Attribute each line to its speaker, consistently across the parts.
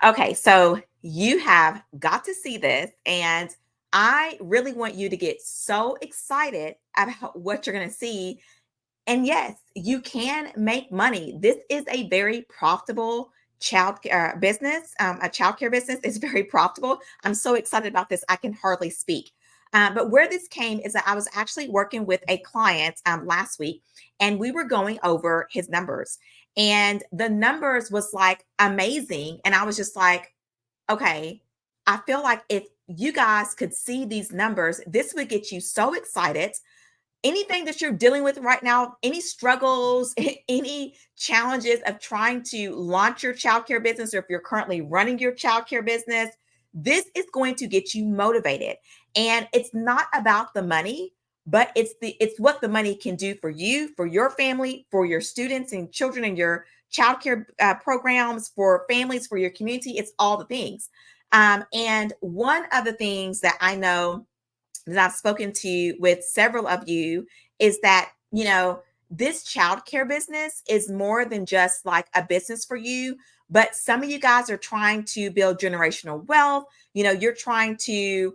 Speaker 1: Okay, so you have got to see this, and I really want you to get so excited about what you're going to see. And yes, you can make money. This is a very profitable child business. A child care business is very profitable. I'm so excited about this. I can hardly speak. But where this came is that I was actually working with a client last week, and we were going over his numbers. And the numbers was like amazing. And I was just like, okay, I feel like if you guys could see these numbers, this would get you so excited. Anything that you're dealing with right now, any struggles, any challenges of trying to launch your childcare business, or if you're currently running your childcare business, this is going to get you motivated. And it's not about the money, but it's what the money can do for you, for your family, for your students and children in your childcare programs, for families, for your community. It's all the things. And one of the things that I know that I've spoken to with several of you is that, this childcare business is more than just like a business for you, but some of you guys are trying to build generational wealth. You're trying to,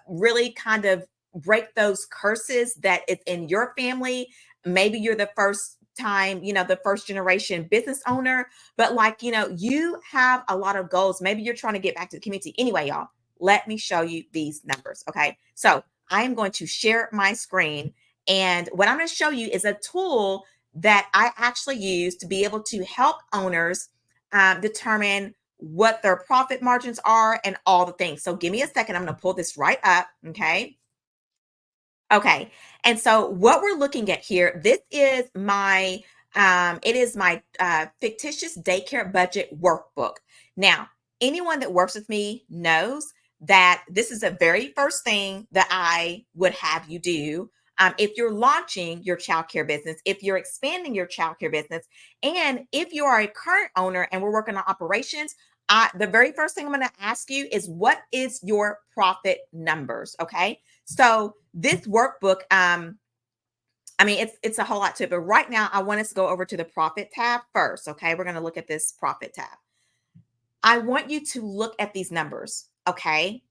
Speaker 1: really kind of break those curses that is in your family. Maybe you're the first time, the first generation business owner, but like, you have a lot of goals. Maybe you're trying to get back to the community. Anyway, y'all, let me show you these numbers. Okay. So I am going to share my screen. And what I'm going to show you is a tool that I actually use to be able to help owners determine what their profit margins are and all the things. So give me a second. I'm going to pull this right up. Okay. Okay. And so what we're looking at here, this is my fictitious daycare budget workbook. Now, anyone that works with me knows that this is the very first thing that I would have you do. If you're launching your childcare business, if you're expanding your childcare business, and if you are a current owner and we're working on operations, the very first thing I'm going to ask you is, what is your profit numbers? Okay. So this workbook, it's a whole lot to it, but right now I want us to go over to the profit tab first. Okay, we're going to look at this profit tab. I want you to look at these numbers. Okay,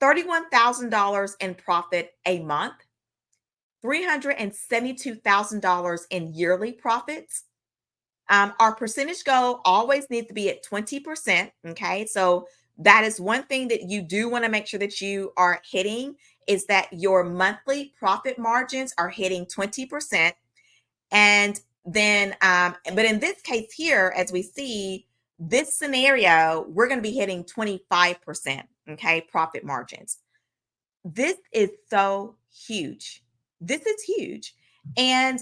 Speaker 1: $31,000 in profit a month, $372,000 in yearly profits. Our percentage goal always needs to be at 20%. Okay. So that is one thing that you do want to make sure that you are hitting, is that your monthly profit margins are hitting 20%. And then, but in this case here, as we see this scenario, we're going to be hitting 25%. Okay. Profit margins. This is so huge. This is huge. And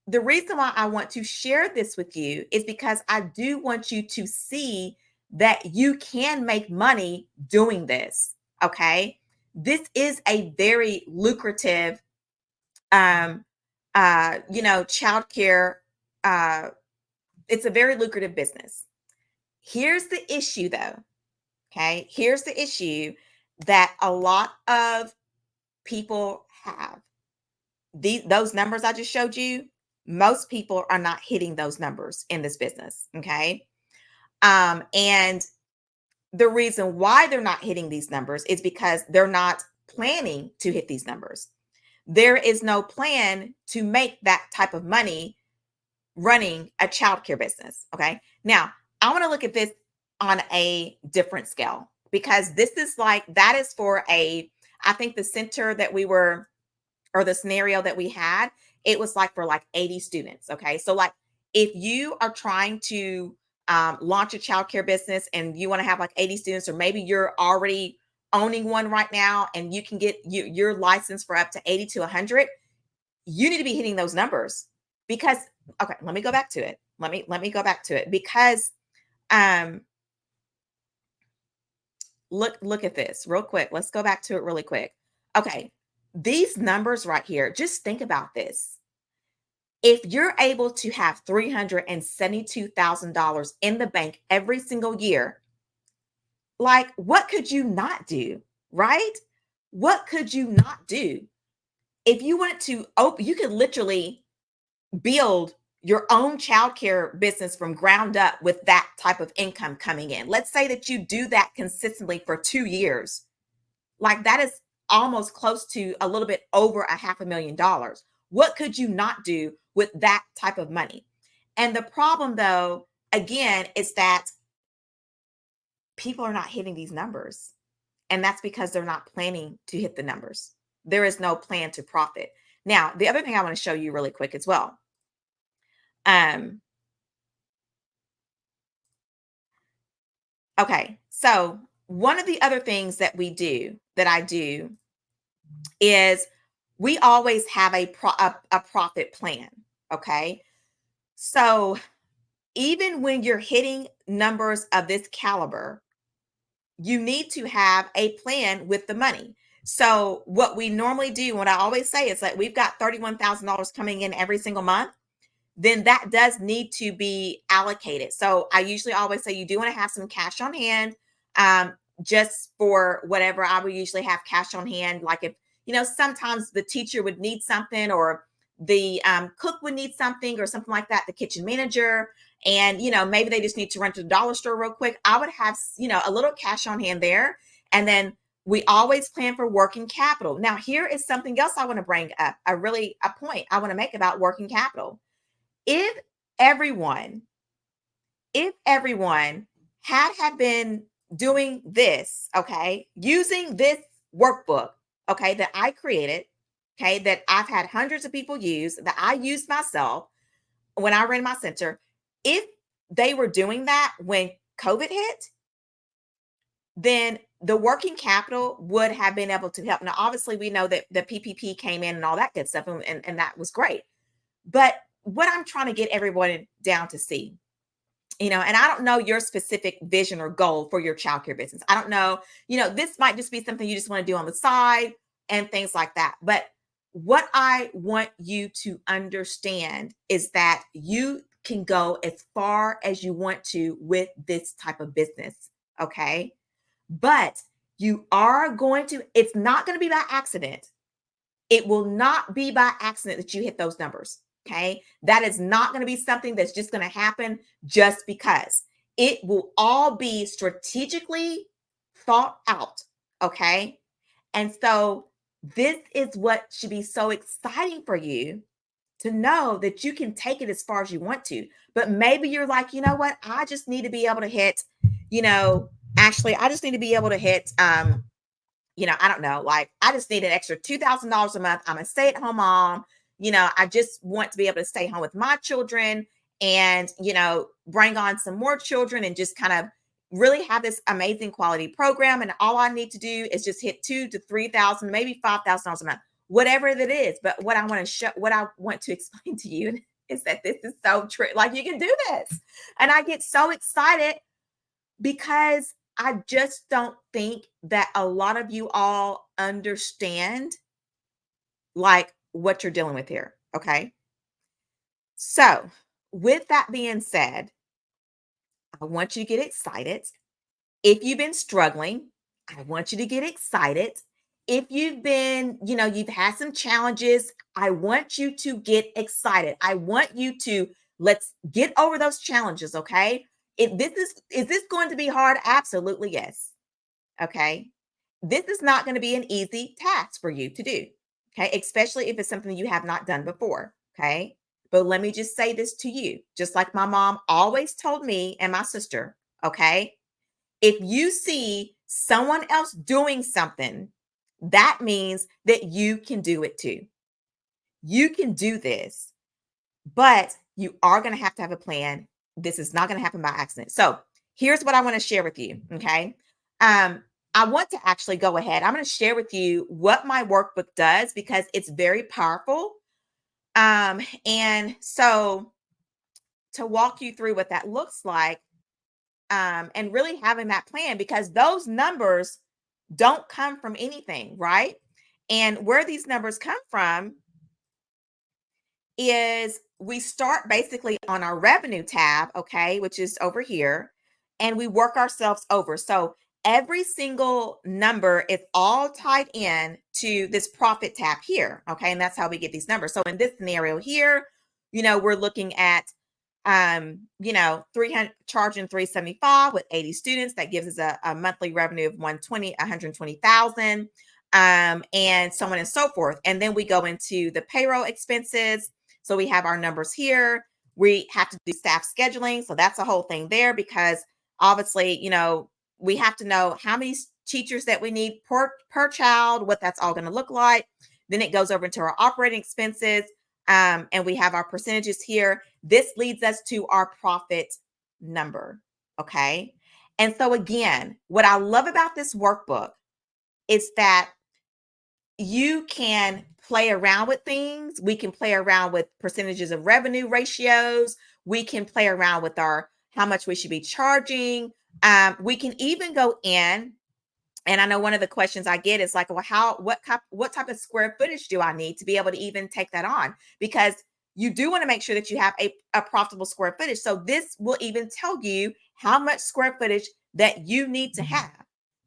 Speaker 1: the reason why I want to share this with you is because I do want you to see that you can make money doing this. Okay. This is a very lucrative, childcare. Uh, it's a very lucrative business. Here's the issue though. Okay. Here's the issue that a lot of people have. Those numbers I just showed you, most people are not hitting those numbers in this business. Okay. And the reason why they're not hitting these numbers is because they're not planning to hit these numbers. There is no plan to make that type of money running a childcare business. Okay. Now, I want to look at this on a different scale, because this is like, that is for I think the center that we were, or the scenario that we had, it was like for like 80 students. Okay. So like, if you are trying to launch a childcare business and you want to have like 80 students, or maybe you're already owning one right now and you can get your license for up to 80 to 100, you need to be hitting those numbers. Because, okay, let me go back to it. Let me go back to it, because um look at this real quick. Let's go back to it really quick. Okay. These numbers right here, just think about this. If you're able to have $372,000 in the bank every single year, like, what could you not do? Right? What could you not do? If you wanted to, you could literally build your own childcare business from ground up with that type of income coming in. Let's say that you do that consistently for 2 years. Like that is almost close to a little bit over a $500,000. What could you not do with that type of money? And the problem, though, again, is that people are not hitting these numbers. And that's because they're not planning to hit the numbers. There is no plan to profit. Now, the other thing I want to show you really quick as well. Um, okay, so one of the other things that I do, is we always have a profit plan. Okay, so even when you're hitting numbers of this caliber, you need to have a plan with the money. So what we normally do, what I always say is that we've got $31,000 coming in every single month, then that does need to be allocated. So I usually always say you do want to have some cash on hand, um, just for whatever. I would usually have cash on hand, like if sometimes the teacher would need something, or the cook would need something, or something like that. The kitchen manager, and maybe they just need to run to the dollar store real quick. I would have a little cash on hand there, and then we always plan for working capital. Now, here is something else I want to bring up. A point I want to make about working capital. If everyone, if everyone had been doing this, okay, using this workbook, okay, that I created, okay, that I've had hundreds of people use, that I used myself when I ran my center, if they were doing that when COVID hit, then the working capital would have been able to help. Now, obviously, we know that the PPP came in and all that good stuff, and that was great. But what I'm trying to get everyone down to see, and I don't know your specific vision or goal for your childcare business. I don't know, this might just be something you just want to do on the side and things like that. But what I want you to understand is that you can go as far as you want to with this type of business. Okay. But it's not going to be by accident. It will not be by accident that you hit those numbers. Okay. That is not going to be something that's just going to happen just because. It will all be strategically thought out. Okay. And so this is what should be so exciting for you, to know that you can take it as far as you want to. But maybe you're like, you know what? I just need to be able to hit, I just need to be able to hit, I don't know, like I just need an extra $2,000 a month. I'm a stay-at-home mom. I just want to be able to stay home with my children and, bring on some more children and just kind of really have this amazing quality program. And all I need to do is just hit 2 to 3,000, maybe $5,000 a month, whatever that is. But what I want to explain to you is that this is so true. Like you can do this. And I get so excited because I just don't think that a lot of you all understand like what you're dealing with here. Okay. So, with that being said, I want you to get excited. If you've been struggling, I want you to get excited. If you've been, you've had some challenges, I want you to get excited. I want you to let's get over those challenges. Okay. If is this going to be hard? Absolutely, yes. Okay. This is not going to be an easy task for you to do. Okay. Especially if it's something you have not done before. Okay. But let me just say this to you, just like my mom always told me and my sister. Okay. If you see someone else doing something, that means that you can do it too. You can do this, but you are going to have a plan. This is not going to happen by accident. So here's what I want to share with you. Okay. I want to actually go ahead. I'm going to share with you what my workbook does because it's very powerful. And so to walk you through what that looks like, and really having that plan, because those numbers don't come from anything, right? And where these numbers come from is we start basically on our revenue tab, okay, which is over here, and we work ourselves over. So every single number is all tied in to this profit tab here, okay, and that's how we get these numbers. So in this scenario here, we're looking at 300 charging 375 with 80 students. That gives us a monthly revenue of 120,000, and so on and so forth. And then we go into the payroll expenses. So we have our numbers here. We have to do staff scheduling. So that's a whole thing there, because obviously, we have to know how many teachers that we need per child, what that's all going to look like. Then it goes over into our operating expenses. And we have our percentages here. This leads us to our profit number. Okay. And so again, what I love about this workbook is that you can play around with things. We can play around with percentages of revenue ratios. We can play around with how much we should be charging. We can even go in, and I know one of the questions I get is like, well, what type of square footage do I need to be able to even take that on? Because you do want to make sure that you have a profitable square footage. So this will even tell you how much square footage that you need to have,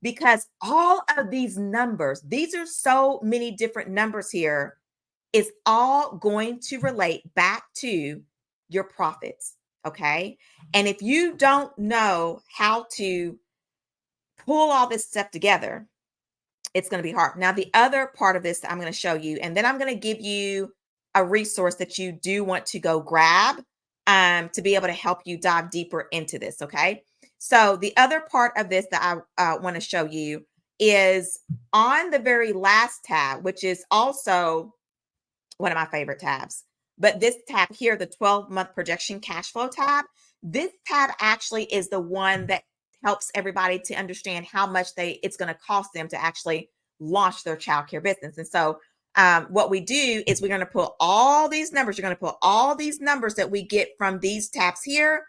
Speaker 1: because all of these numbers, these are so many different numbers here, is all going to relate back to your profits. Okay. And if you don't know how to pull all this stuff together, it's going to be hard. Now, the other part of this that I'm going to show you, and then I'm going to give you a resource that you do want to go grab to be able to help you dive deeper into this. Okay. So the other part of this that I want to show you is on the very last tab, which is also one of my favorite tabs. But this tab here, the 12-month projection cash flow tab, this tab actually is the one that helps everybody to understand how much it's going to cost them to actually launch their childcare business. And so what we do is we're going to pull all these numbers. You're going to pull all these numbers that we get from these tabs here.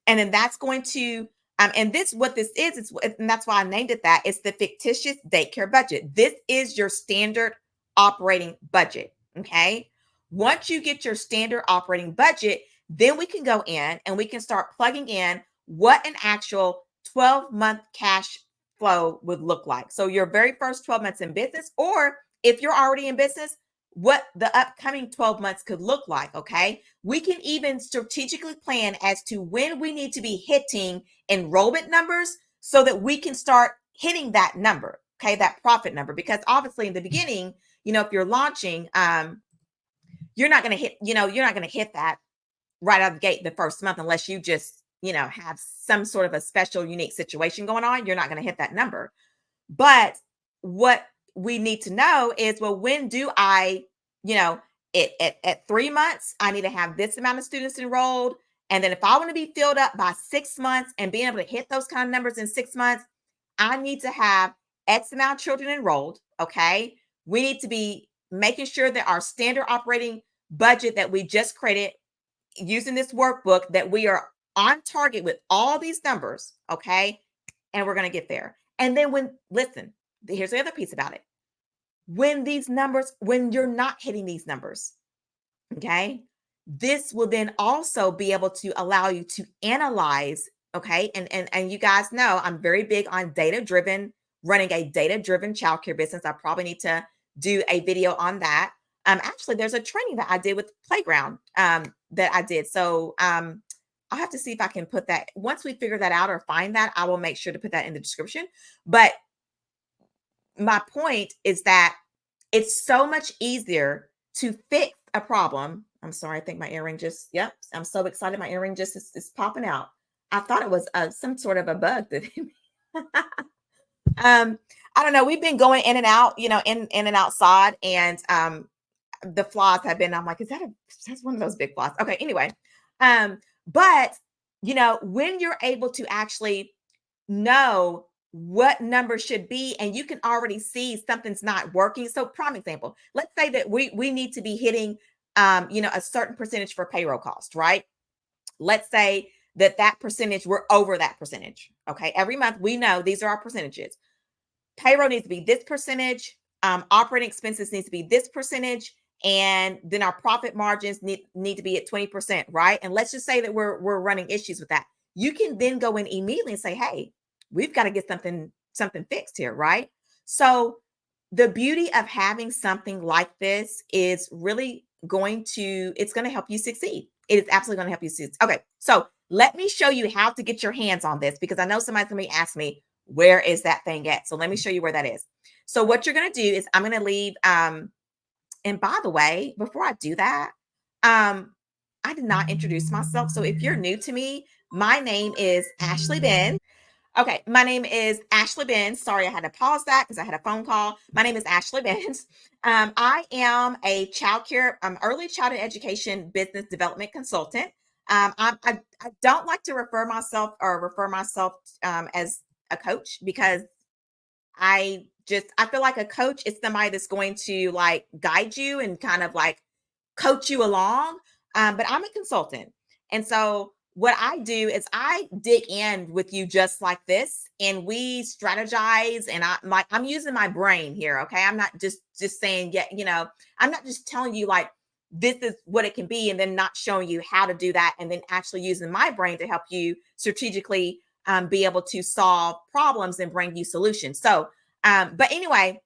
Speaker 1: And then that's going to, and what this is, and that's why I named it that. It's the fictitious daycare budget. This is your standard operating budget. Okay. Once you get your standard operating budget, then we can go in and we can start plugging in what an actual 12-month cash flow would look like. So your very first 12 months in business, or if you're already in business, what the upcoming 12 months could look like. Okay. We can even strategically plan as to when we need to be hitting enrollment numbers so that we can start hitting that number. Okay. That profit number, because obviously in the beginning, if you're launching, you're not going to hit that right out of the gate the first month, unless you just, have some sort of a special unique situation going on. You're not going to hit that number. But what we need to know is, well, when do I, at 3 months, I need to have this amount of students enrolled. And then if I want to be filled up by 6 months and being able to hit those kind of numbers in 6 months, I need to have X amount of children enrolled. Okay. We need to be making sure that our standard operating budget that we just created using this workbook, that we are on target with all these numbers. Okay. And we're going to get there. And then listen, here's the other piece about it. When you're not hitting these numbers, okay, this will then also be able to allow you to analyze. Okay. And you guys know I'm very big on running a data-driven childcare business. I probably need to do a video on that. Actually, there's a training that I did with Playground that I did. So I'll have to see if I can put that. Once we figure that out or find that, I will make sure to put that in the description. But my point is that it's so much easier to fix a problem. I'm sorry, I think my earring yep, I'm so excited. My earring just is popping out. I thought it was some sort of a bug that I don't know. We've been going in and out, in and outside, and the flies have been, I'm like, that's one of those big flies. Okay. Anyway. But when you're able to actually know what number should be, and you can already see something's not working. So prime example, let's say that we need to be hitting, a certain percentage for payroll cost, right? Let's say that percentage, we're over that percentage. Okay. Every month we know these are our percentages. Payroll needs to be this percentage. Operating expenses needs to be this percentage. And then our profit margins need to be at 20%, right? And let's just say that we're running issues with that. You can then go in immediately and say, hey, we've got to get something fixed here, right? So the beauty of having something like this is really it's going to help you succeed. It is absolutely going to help you succeed. Okay. So let me show you how to get your hands on this, because I know somebody's going to be asking me, where is that thing at? So let me show you where that is. So what you're going to do is I'm going to leave, and by the way, before I do that, I did not introduce myself. So if you're new to me, my name is Ashley Ben. Okay, my name is Ashley Benz. Sorry, I had to pause that because I had a phone call. My name is Ashley Benz. I am a early childhood education business development consultant. I don't like to refer myself as a coach, because I feel like a coach is somebody that's going to like guide you and kind of like coach you along. But I'm a consultant. And so what I do is I dig in with you just like this, and we strategize, and I'm using my brain here. Okay. I'm not just saying, yeah, I'm not just telling you like this is what it can be and then not showing you how to do that, and then actually using my brain to help you strategically be able to solve problems and bring you solutions. So but anyway,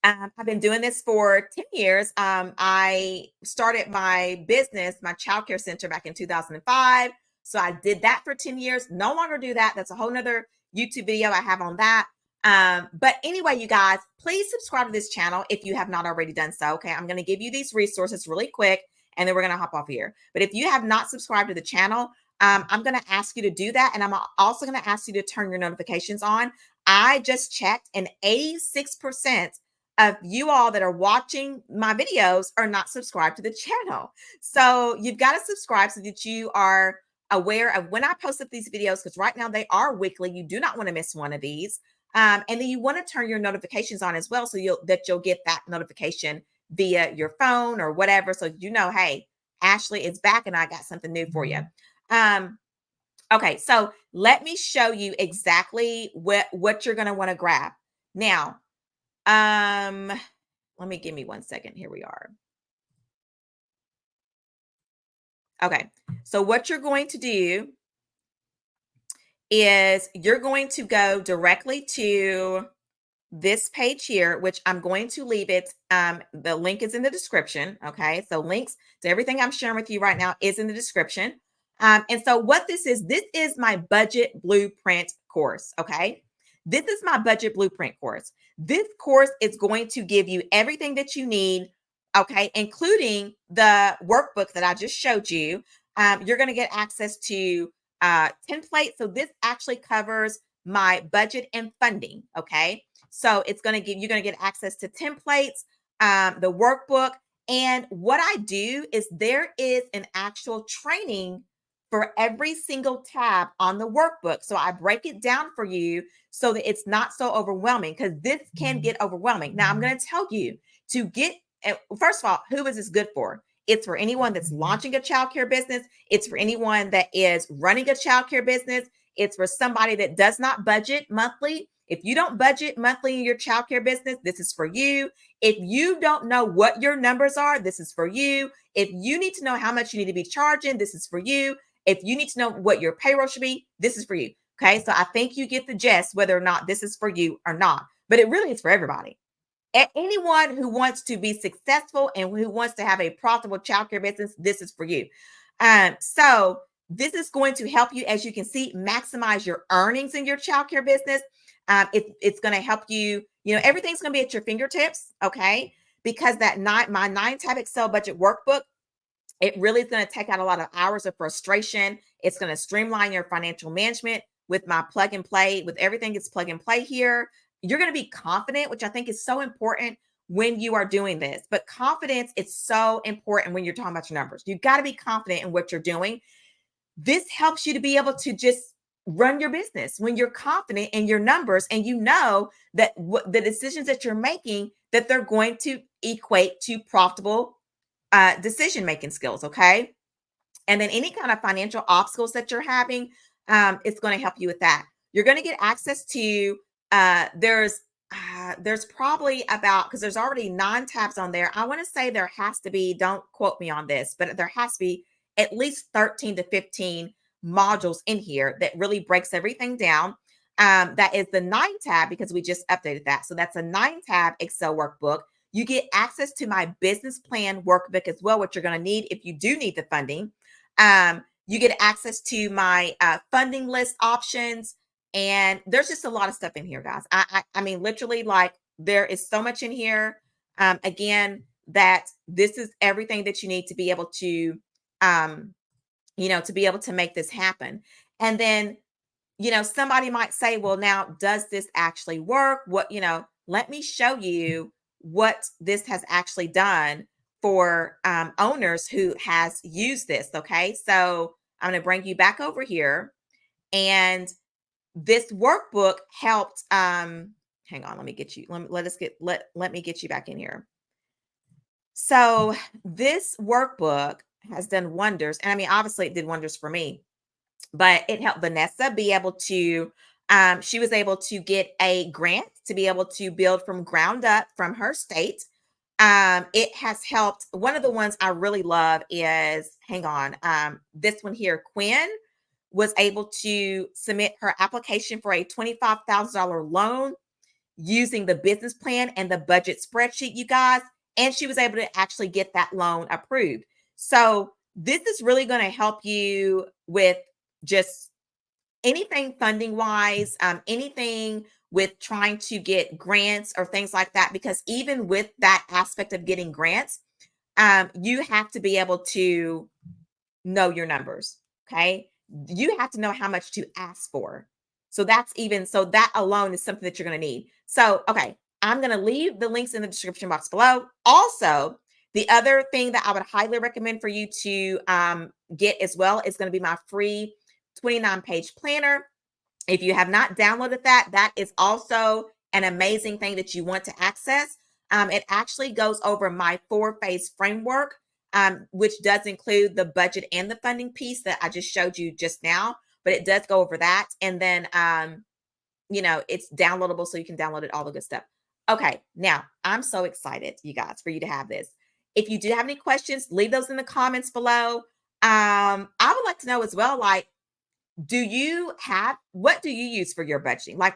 Speaker 1: I've been doing this for 10 years. I started my business, my childcare center, back in 2005. So I did that for 10 years. No longer do that. That's a whole nother YouTube video I have on that. But anyway, you guys, please subscribe to this channel if you have not already done so. Okay. I'm going to give you these resources really quick, and then we're going to hop off here. But if you have not subscribed to the channel, I'm going to ask you to do that. And I'm also going to ask you to turn your notifications on. I just checked, and 86% of you all that are watching my videos are not subscribed to the channel. So you've got to subscribe so that you are aware of when I post up these videos, because right now they are weekly. You do not want to miss one of these. And then you want to turn your notifications on as well, so you'll get that notification via your phone or whatever. So you know, hey, Ashley is back and I got something new for you. Okay, so let me show you exactly what you're going to want to grab. Now, give me 1 second. Here we are. Okay. So what you're going to do is you're going to go directly to this page here, which I'm going to leave it. The link is in the description. Okay. So links to everything I'm sharing with you right now is in the description. And so what this is my budget blueprint course. Okay. This is my budget blueprint course. This course is going to give you everything that you need. Okay. Including the workbook that I just showed you. You're going to get access to templates. So this actually covers my budget and funding. Okay. So you're going to get access to templates, the workbook. And what I do is there is an actual training for every single tab on the workbook. So I break it down for you so that it's not so overwhelming, because this can get overwhelming. Now I'm going to tell you first of all, who is this good for? It's for anyone that's launching a childcare business. It's for anyone that is running a childcare business. It's for somebody that does not budget monthly. If you don't budget monthly in your childcare business, this is for you. If you don't know what your numbers are, this is for you. If you need to know how much you need to be charging, this is for you. If you need to know what your payroll should be, this is for you. Okay. So I think you get the gist whether or not this is for you or not, but it really is for everybody. Anyone who wants to be successful and who wants to have a profitable childcare business, this is for you. So this is going to help you, as you can see, maximize your earnings in your childcare business. It's going to help you, everything's going to be at your fingertips. Okay. Because my 9-tab Excel budget workbook, it really is going to take out a lot of hours of frustration. It's going to streamline your financial management with my plug and play, with everything. It's plug and play here. You're going to be confident, which I think is so important when you are doing this. But confidence is so important when you're talking about your numbers. You've got to be confident in what you're doing. This helps you to be able to just run your business when you're confident in your numbers, and you know that the decisions that you're making, that they're going to equate to profitable decision-making skills. Okay. And then any kind of financial obstacles that you're having, it's going to help you with that. You're going to get access to, there's probably because there's already 9 tabs on there. I want to say there has to be, don't quote me on this, but there has to be at least 13 to 15 modules in here that really breaks everything down. That is the 9 tab, because we just updated that. So that's a 9 tab Excel workbook. You get access to my business plan workbook as well, what you're going to need if you do need the funding. You get access to my funding list options, and there's just a lot of stuff in here, guys. I mean, literally, like there is so much in here. Again, that this is everything that you need to be able to, um, to be able to make this happen. And then somebody might say, well, now, does this actually work? Let me show you what this has actually done for owners who has used this. Okay. So I'm going to bring you back over here. And this workbook helped. Hang on. Let me get you. Let me get you back in here. So this workbook has done wonders. And I mean, obviously it did wonders for me, but it helped Vanessa be able to, she was able to get a grant to be able to build from ground up from her state. It has helped. One of the ones I really love is, hang on, this one here, Quinn was able to submit her application for a $25,000 loan using the business plan and the budget spreadsheet, you guys. And she was able to actually get that loan approved. So this is really going to help you with just anything funding wise, anything with trying to get grants or things like that. Because even with that aspect of getting grants, you have to be able to know your numbers. Okay. You have to know how much to ask for. So that alone is something that you're going to need. So, okay, I'm going to leave the links in the description box below. Also, the other thing that I would highly recommend for you to get as well is going to be my free 29-page planner. If you have not downloaded that, that is also an amazing thing that you want to access. It actually goes over my 4-phase framework, which does include the budget and the funding piece that I just showed you just now, but it does go over that. And then, it's downloadable, so you can download it, all the good stuff. Okay, now I'm so excited, you guys, for you to have this. If you do have any questions, leave those in the comments below. I would like to know as well, like, what do you use for your budgeting? Like,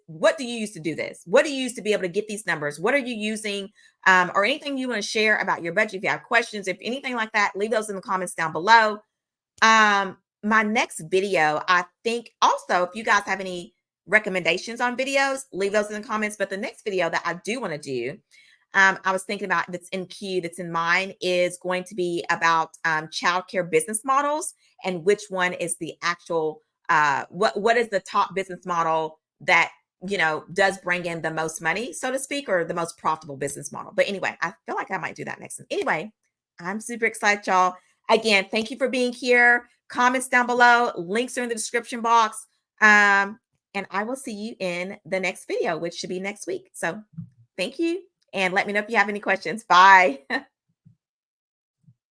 Speaker 1: what do you use to do this? What do you use to be able to get these numbers? What are you using? Or anything you want to share about your budget? If you have questions, if anything like that, leave those in the comments down below. My next video, I think also, if you guys have any recommendations on videos, leave those in the comments. But the next video that I do want to do, I was thinking about, that's in mind, is going to be about childcare business models, and which one is the actual what is the top business model that does bring in the most money, so to speak, or the most profitable business model. But anyway, I feel like I might do that next. Anyway, I'm super excited, y'all. Again, thank you for being here. Comments down below, links are in the description box. And I will see you in the next video, which should be next week. So thank you. And let me know if you have any questions. Bye.